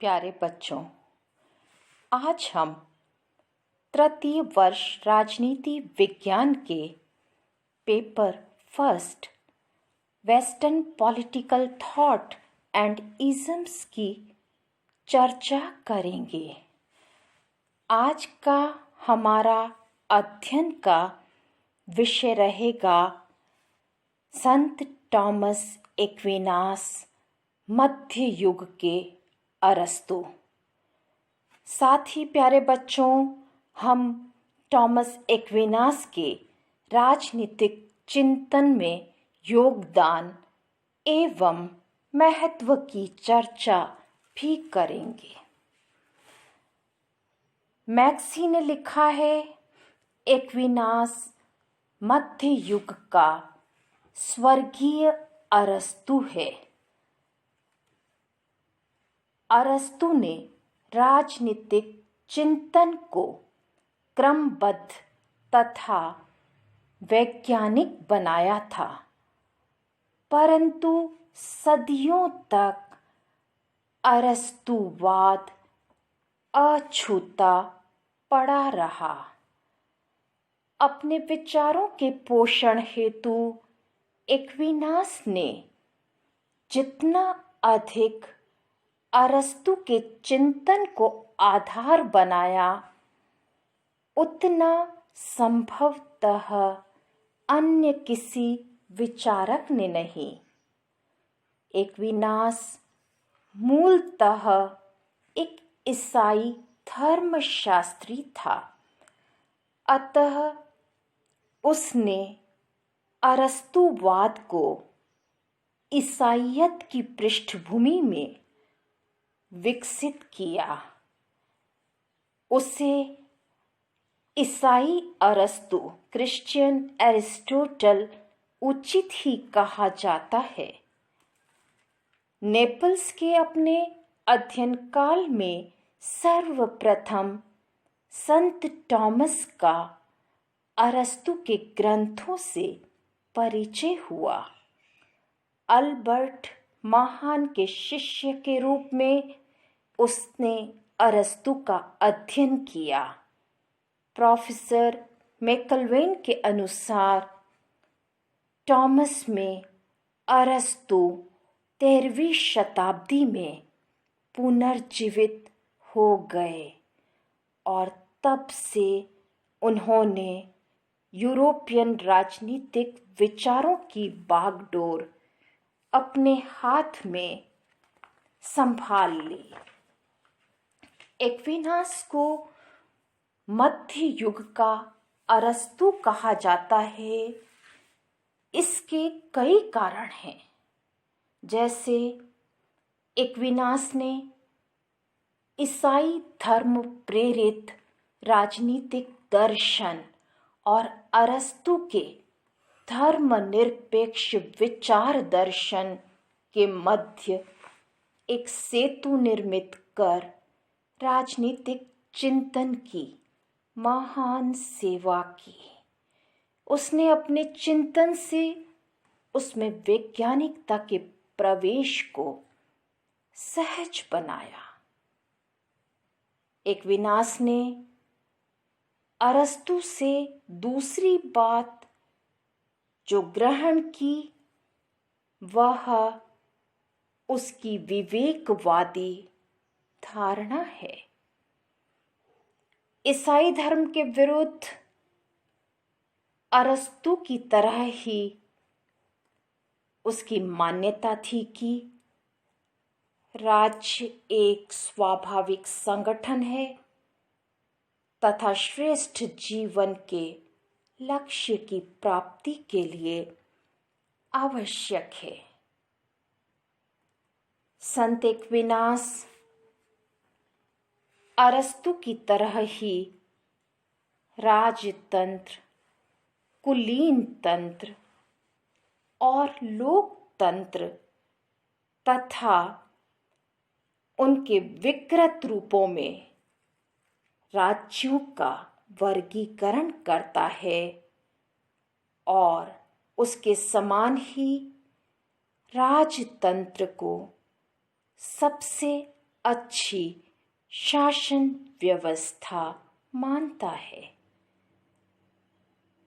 प्यारे बच्चों, आज हम तृतीय वर्ष राजनीति विज्ञान के paper first western political thought and isms की चर्चा करेंगे। आज का हमारा अध्ययन का विषय रहेगा संत टॉमस एक्विनास, मध्य युग के अरस्तू। साथ ही प्यारे बच्चों, हम टॉमस एक्विनास के राजनीतिक चिंतन में योगदान एवं महत्व की चर्चा भी करेंगे। मैक्सी ने लिखा है, एक्विनास मध्य युग का स्वर्गीय अरस्तू है। अरस्तू ने राजनीतिक चिंतन को क्रमबद्ध तथा वैज्ञानिक बनाया था, परंतु सदियों तक अरस्तूवाद अछूता पड़ा रहा। अपने विचारों के पोषण हेतु एक्विनास ने जितना अधिक अरस्तू के चिंतन को आधार बनाया, उतना संभवतः अन्य किसी विचारक ने नहीं। एक्विनास मूलतः एक ईसाई धर्मशास्त्री था, अतः उसने अरस्तूवाद को ईसाईयत की पृष्ठभूमि में विकसित किया। उसे ईसाई अरस्तू, क्रिश्चियन एरिस्टोटल उचित ही कहा जाता है। नेपल्स के अपने अध्ययन काल में सर्वप्रथम संत टॉमस का अरस्तू के ग्रंथों से परिचय हुआ। अल्बर्ट महान के शिष्य के रूप में उसने अरस्तू का अध्ययन किया। प्रोफेसर मैकलवेन के अनुसार टॉमस में अरस्तू 13वीं शताब्दी में पुनर्जीवित हो गए और तब से उन्होंने यूरोपियन राजनीतिक विचारों की बागडोर अपने हाथ में संभाल ली। एक्विनास को मध्य युग का अरस्तू कहा जाता है। इसके कई कारण हैं, जैसे एक्विनास ने ईसाई धर्म प्रेरित राजनीतिक दर्शन और अरस्तू के धर्मनिरपेक्ष विचार दर्शन के मध्य एक सेतु निर्मित कर राजनीतिक चिंतन की महान सेवा की। उसने अपने चिंतन से उसमें वैज्ञानिकता के प्रवेश को सहज बनाया। एक्विनास ने अरस्तू से दूसरी बात जो ग्रहण की, वह उसकी विवेकवादी धारणा है। ईसाई धर्म के विरुद्ध अरस्तू की तरह ही उसकी मान्यता थी कि राज्य एक स्वाभाविक संगठन है तथा श्रेष्ठ जीवन के लक्ष्य की प्राप्ति के लिए आवश्यक है। संत एक्विनास अरस्तू की तरह ही राजतंत्र, कुलीन तंत्र और लोकतंत्र तथा उनके विकृत रूपों में राज्यों का वर्गीकरण करता है और उसके समान ही राजतंत्र को सबसे अच्छी शासन व्यवस्था मानता है।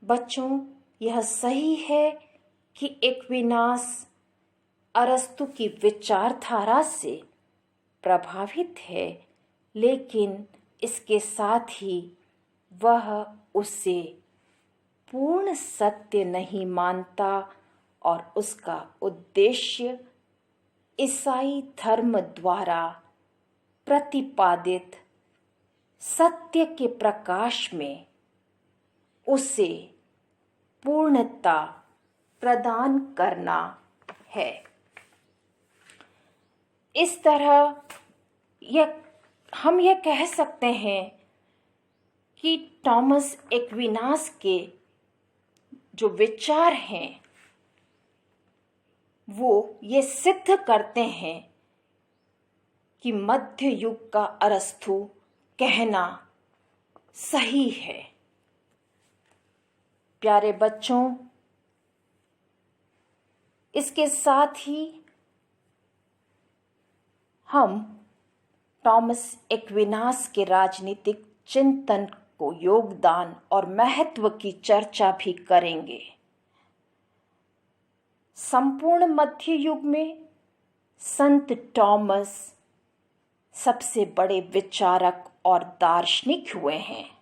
बच्चों, यह सही है कि एक्विनास अरस्तु की विचारधारा से प्रभावित है, लेकिन इसके साथ ही वह उसे पूर्ण सत्य नहीं मानता और उसका उद्देश्य ईसाई धर्म द्वारा प्रतिपादित सत्य के प्रकाश में उसे पूर्णता प्रदान करना है। इस तरह हम यह कह सकते हैं कि थॉमस एक्विनास के जो विचार हैं वो ये सिद्ध करते हैं कि मध्य युग का अरस्तु कहना सही है। प्यारे बच्चों, इसके साथ ही हम थॉमस एक्विनास के राजनीतिक चिंतन को योगदान और महत्व की चर्चा भी करेंगे। संपूर्ण मध्य युग में संत थॉमस सबसे बड़े विचारक और दार्शनिक हुए हैं।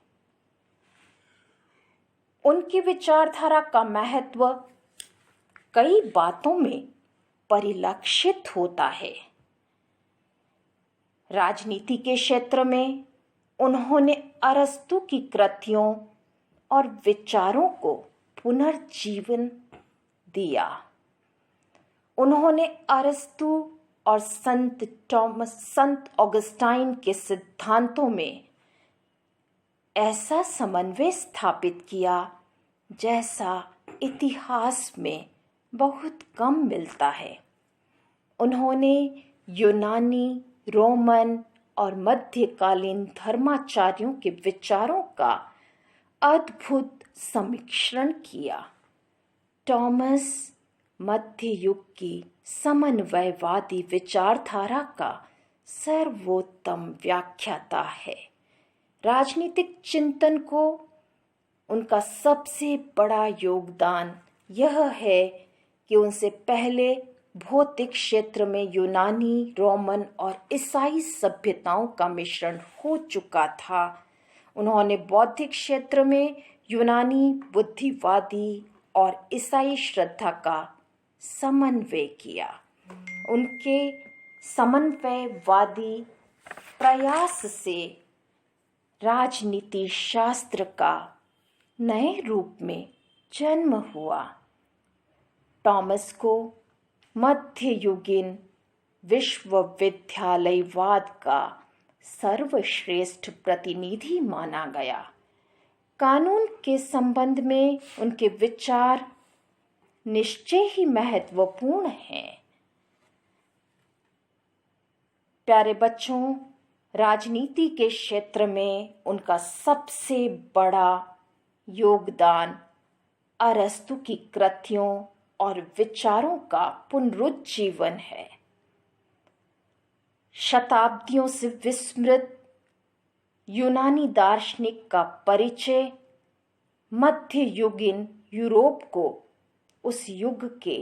उनकी विचारधारा का महत्व कई बातों में परिलक्षित होता है। राजनीति के क्षेत्र में उन्होंने अरस्तु की कृतियों और विचारों को पुनर्जीवन दिया। उन्होंने अरस्तु और संत ऑगस्टाइन के सिद्धांतों में ऐसा समन्वय स्थापित किया जैसा इतिहास में बहुत कम मिलता है। उन्होंने यूनानी, रोमन और मध्यकालीन धर्माचार्यों के विचारों का अद्भुत सम्मिश्रण किया। थॉमस मध्य युग की समन्वयवादी विचारधारा का सर्वोत्तम व्याख्याता है। राजनीतिक चिंतन को उनका सबसे बड़ा योगदान यह है कि उनसे पहले भौतिक क्षेत्र में यूनानी, रोमन और ईसाई सभ्यताओं का मिश्रण हो चुका था। उन्होंने बौद्धिक क्षेत्र में यूनानी, बुद्धिवादी और ईसाई श्रद्धा का समन्वय किया। उनके समन्वयवादी प्रयास से राजनीति शास्त्र का नए रूप में जन्म हुआ। थॉमस को मध्ययुगीन विश्वविद्यालयवाद का सर्वश्रेष्ठ प्रतिनिधि माना गया। कानून के संबंध में उनके विचार निश्चय ही महत्वपूर्ण हैं। प्यारे बच्चों, राजनीति के क्षेत्र में उनका सबसे बड़ा योगदान अरस्तु की कृतियों और विचारों का पुनरुज्जीवन है। शताब्दियों से विस्मृत यूनानी दार्शनिक का परिचय मध्ययुगीन यूरोप को उस युग के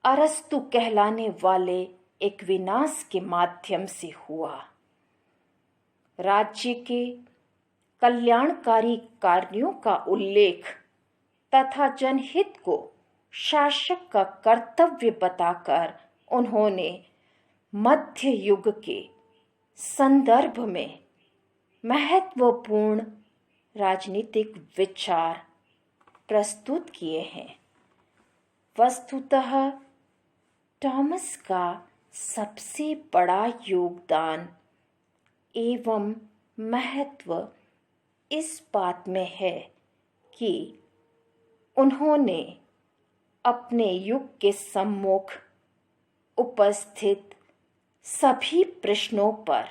अरस्तु कहलाने वाले एक्विनास के माध्यम से हुआ। राज्य के कल्याणकारी कार्यों का उल्लेख तथा जनहित को शासक का कर्तव्य बताकर उन्होंने मध्य युग के संदर्भ में महत्वपूर्ण राजनीतिक विचार प्रस्तुत किए हैं। वस्तुतः थॉमस का सबसे बड़ा योगदान एवं महत्व इस बात में है कि उन्होंने अपने युग के सम्मुख उपस्थित सभी प्रश्नों पर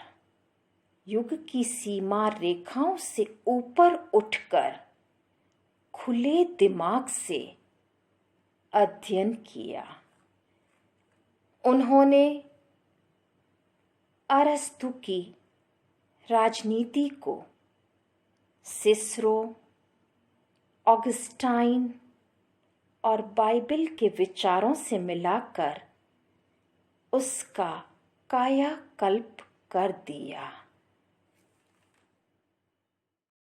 युग की सीमा रेखाओं से ऊपर उठकर खुले दिमाग से अध्ययन किया। उन्होंने अरस्तु की राजनीति को सिसरो, ऑगस्टाइन और बाइबल के विचारों से मिलाकर उसका कायाकल्प कर दिया।